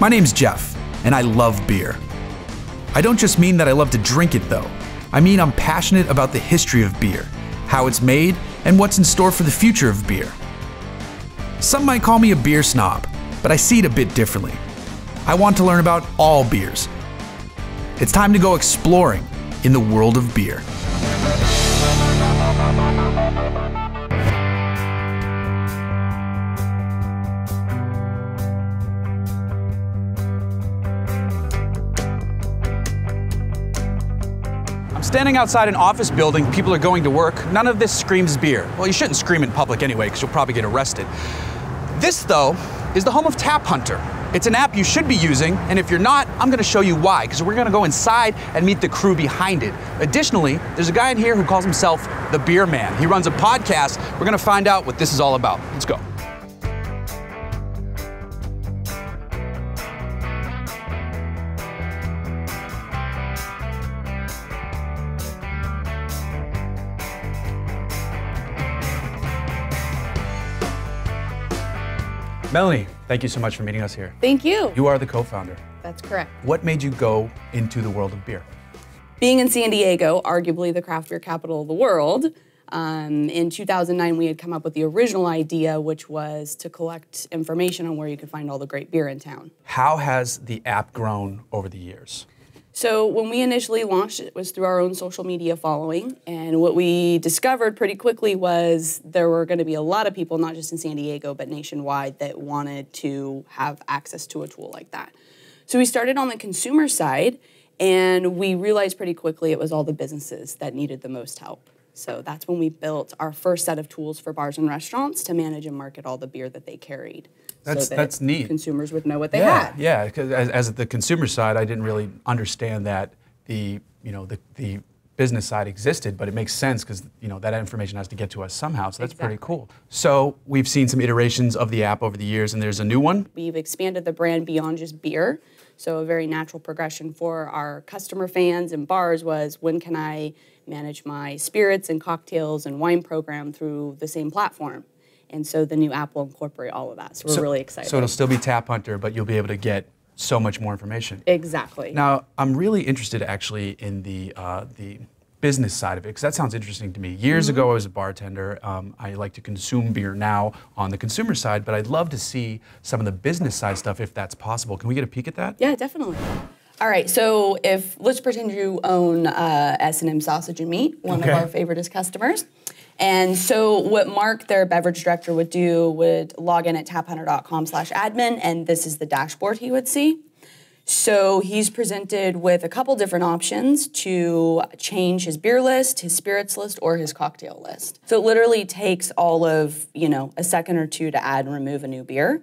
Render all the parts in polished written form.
My name's Jeff, and I love beer. I don't just mean that I love to drink it though. I mean I'm passionate about the history of beer, how it's made, and what's in store for the future of beer. Some might call me a beer snob, but I see it a bit differently. I want to learn about all beers. It's time to go exploring in the world of beer. Standing outside an office building, people are going to work. None of this screams beer. Well, you shouldn't scream in public anyway, because you'll probably get arrested. This, though, is the home of TapHunter. It's an app you should be using, and if you're not, I'm gonna show you why, because we're gonna go inside and meet the crew behind it. Additionally, there's a guy in here who calls himself the Beer Man. He runs a podcast. We're gonna find out what this is all about. Let's go. Melanie, thank you so much for meeting us here. Thank you. You are the co-founder. That's correct. What made you go into the world of beer? Being in San Diego, arguably the craft beer capital of the world, in 2009 we had come up with the original idea, which was to collect information on where you could find all the great beer in town. How has the app grown over the years? So when we initially launched, it was through our own social media following, and what we discovered pretty quickly was there were going to be a lot of people, not just in San Diego, but nationwide, that wanted to have access to a tool like that. So we started on the consumer side, and we realized pretty quickly it was all the businesses that needed the most help. So that's when we built our first set of tools for bars and restaurants to manage and market all the beer that they carried. That's neat. Consumers would know what they had. Yeah, because as the consumer side, I didn't really understand that the business side existed, but it makes sense because that information has to get to us somehow. So that's pretty cool. So we've seen some iterations of the app over the years, and there's a new one. We've expanded the brand beyond just beer. So a very natural progression for our customer fans and bars was, when can I manage my spirits and cocktails and wine program through the same platform? And so the new app will incorporate all of that. So we're really excited. So it'll still be TapHunter, but you'll be able to get so much more information. Exactly. Now, I'm really interested actually in the business side of it, because that sounds interesting to me. Years ago, I was a bartender. I like to consume beer now on the consumer side, but I'd love to see some of the business side stuff if that's possible. Can we get a peek at that? Yeah, definitely. All right, so let's pretend you own S&M Sausage and Meat, one of our favoriteest customers. And so what Mark, their beverage director, would do would log in at taphunter.com/admin, and this is the dashboard he would see. So he's presented with a couple different options to change his beer list, his spirits list, or his cocktail list. So it literally takes all of, a second or two to add and remove a new beer.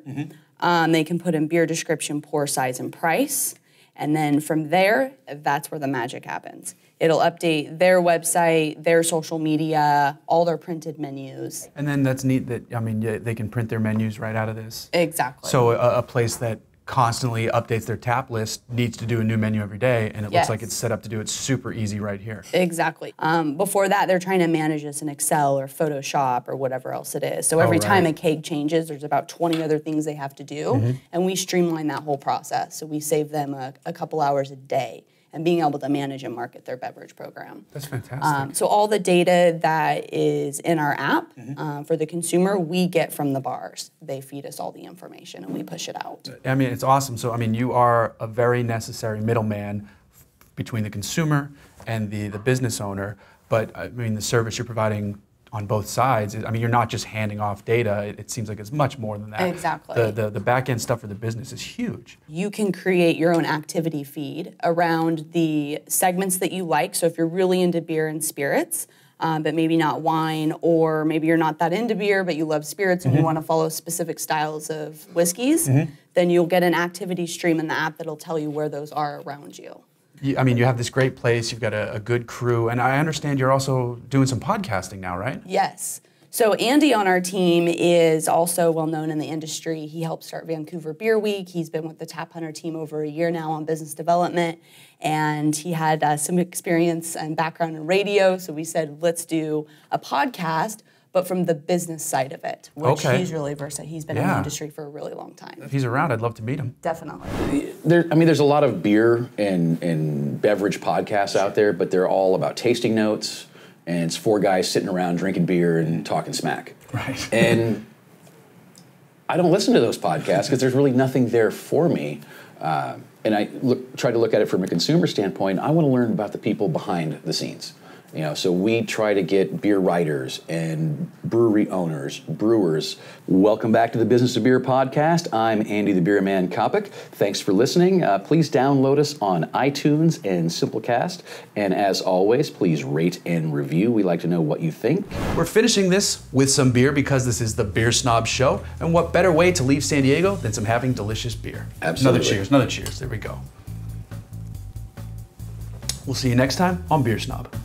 They can put in beer description, pour size, and price. And then from there, that's where the magic happens. It'll update their website, their social media, all their printed menus. And then that's neat that, they can print their menus right out of this. Exactly. So a place that constantly updates their tap list needs to do a new menu every day, and it looks like it's set up to do it super easy right here. Exactly. Before that, they're trying to manage this in Excel or Photoshop or whatever else it is. So every time a keg changes, there's about 20 other things they have to do, and we streamline that whole process. So we save them a couple hours a day and being able to manage and market their beverage program. That's fantastic. So all the data that is in our app for the consumer, we get from the bars. They feed us all the information and we push it out. It's awesome. So, you are a very necessary middleman between the consumer and the business owner, but the service you're providing on both sides, you're not just handing off data. It seems like it's much more than that. Exactly. The back end stuff for the business is huge. You can create your own activity feed around the segments that you like. So if you're really into beer and spirits, but maybe not wine, or maybe you're not that into beer, but you love spirits and you want to follow specific styles of whiskeys, then you'll get an activity stream in the app that'll tell you where those are around you. You have this great place, you've got a good crew, and I understand you're also doing some podcasting now, right? Yes. So Andy on our team is also well known in the industry. He helped start Vancouver Beer Week. He's been with the TapHunter team over a year now on business development, and he had some experience and background in radio, so we said, let's do a podcast. but from the business side of it, which Okay. he's really versed at. He's been in the industry for a really long time. If he's around, I'd love to meet him. Definitely. There's a lot of beer and beverage podcasts out there, but they're all about tasting notes, and it's 4 guys sitting around drinking beer and talking smack. Right. And I don't listen to those podcasts because there's really nothing there for me. And I try to look at it from a consumer standpoint. I want to learn about the people behind the scenes. You know, so we try to get beer writers and brewery owners, brewers. Welcome back to the Business of Beer podcast. I'm Andy the Beer Man Kopic. Thanks for listening. Please download us on iTunes and Simplecast. And as always, please rate and review. We like to know what you think. We're finishing this with some beer because this is the Beer Snob show. And what better way to leave San Diego than some having delicious beer? Absolutely. Another cheers, another cheers. There we go. We'll see you next time on Beer Snob.